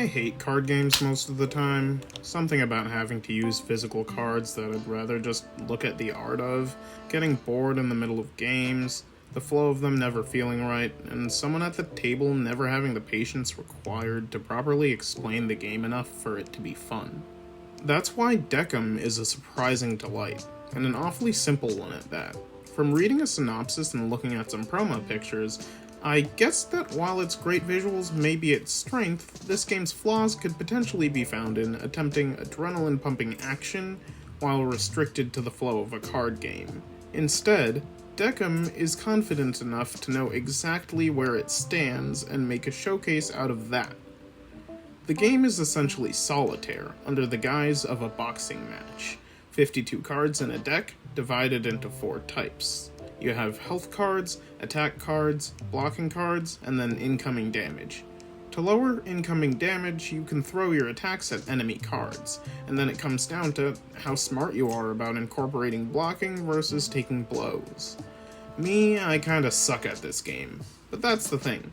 hate card games most of the time. Something about having to use physical cards that I'd rather just look at the art of, getting bored in the middle of games, the flow of them never feeling right, and someone at the table never having the patience required to properly explain the game enough for it to be fun. That's why Decem is a surprising delight, and an awfully simple one at that. From reading a synopsis and looking at some promo pictures, I guess that while its great visuals may be its strength, this game's flaws could potentially be found in attempting adrenaline-pumping action while restricted to the flow of a card game. Instead, Decem is confident enough to know exactly where it stands and make a showcase out of that. The game is essentially solitaire, under the guise of a boxing match. 52 cards in a deck, divided into 4 types. You have health cards, attack cards, blocking cards, and then incoming damage. To lower incoming damage, you can throw your attacks at enemy cards, and then it comes down to how smart you are about incorporating blocking versus taking blows. Me, I kinda suck at this game, but that's the thing.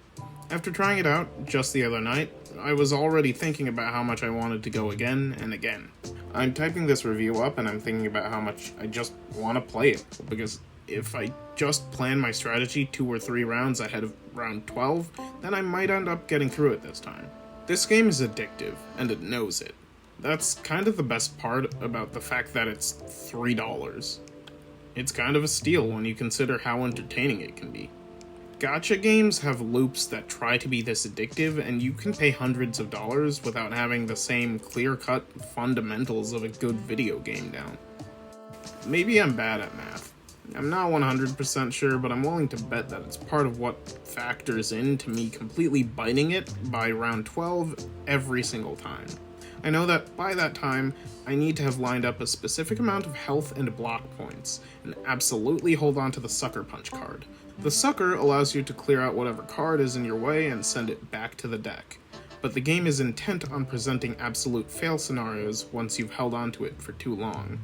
After trying it out just the other night, I was already thinking about how much I wanted to go again and again. I'm typing this review up and I'm thinking about how much I just want to play it, because if I just plan my strategy 2 or 3 rounds ahead of round 12, then I might end up getting through it this time. This game is addictive, and it knows it. That's kind of the best part about the fact that it's $3. It's kind of a steal when you consider how entertaining it can be. Gacha games have loops that try to be this addictive, and you can pay hundreds of dollars without having the same clear-cut fundamentals of a good video game down. Maybe I'm bad at math. I'm not 100% sure, but I'm willing to bet that it's part of what factors into me completely biting it by round 12 every single time. I know that by that time, I need to have lined up a specific amount of health and block points, and absolutely hold on to the Sucker Punch card. The Sucker allows you to clear out whatever card is in your way and send it back to the deck, but the game is intent on presenting absolute fail scenarios once you've held on to it for too long.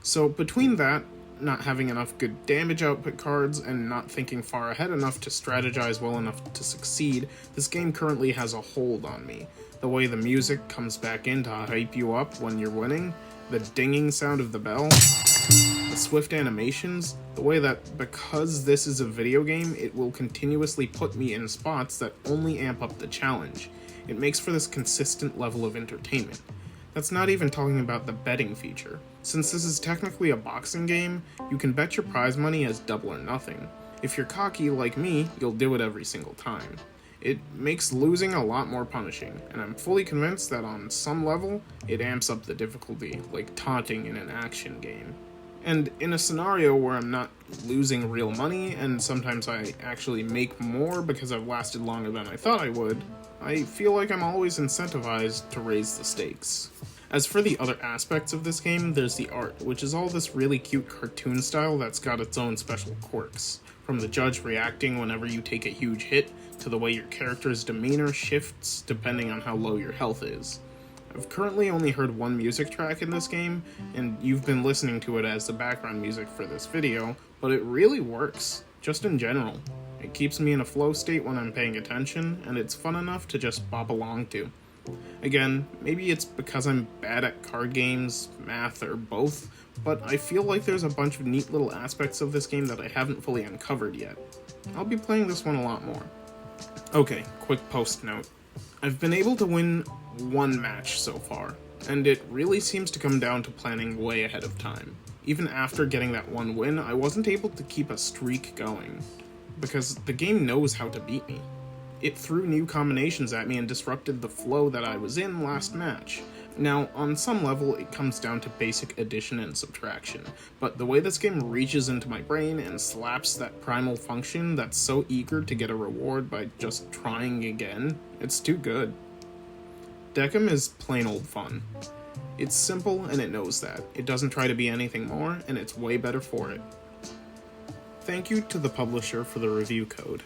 So between that, not having enough good damage output cards, and not thinking far ahead enough to strategize well enough to succeed, this game currently has a hold on me. The way the music comes back in to hype you up when you're winning, the dinging sound of the bell, the swift animations, the way that because this is a video game, it will continuously put me in spots that only amp up the challenge. It makes for this consistent level of entertainment. That's not even talking about the betting feature. Since this is technically a boxing game, you can bet your prize money as double or nothing. If you're cocky like me, you'll do it every single time. It makes losing a lot more punishing, and I'm fully convinced that on some level, it amps up the difficulty, like taunting in an action game. And in a scenario where I'm not losing real money, and sometimes I actually make more because I've lasted longer than I thought I would, I feel like I'm always incentivized to raise the stakes. As for the other aspects of this game, there's the art, which is all this really cute cartoon style that's got its own special quirks. From the judge reacting whenever you take a huge hit, to the way your character's demeanor shifts depending on how low your health is. I've currently only heard one music track in this game, and you've been listening to it as the background music for this video, but it really works, just in general. It keeps me in a flow state when I'm paying attention, and it's fun enough to just bop along to. Again, maybe it's because I'm bad at card games, math, or both, but I feel like there's a bunch of neat little aspects of this game that I haven't fully uncovered yet. I'll be playing this one a lot more. Okay, quick post note. I've been able to win one match so far, and it really seems to come down to planning way ahead of time. Even after getting that one win, I wasn't able to keep a streak going, because the game knows how to beat me. It threw new combinations at me and disrupted the flow that I was in last match. Now, on some level, it comes down to basic addition and subtraction, but the way this game reaches into my brain and slaps that primal function that's so eager to get a reward by just trying again, it's too good. Decem is plain old fun. It's simple and it knows that. It doesn't try to be anything more, and it's way better for it. Thank you to the publisher for the review code.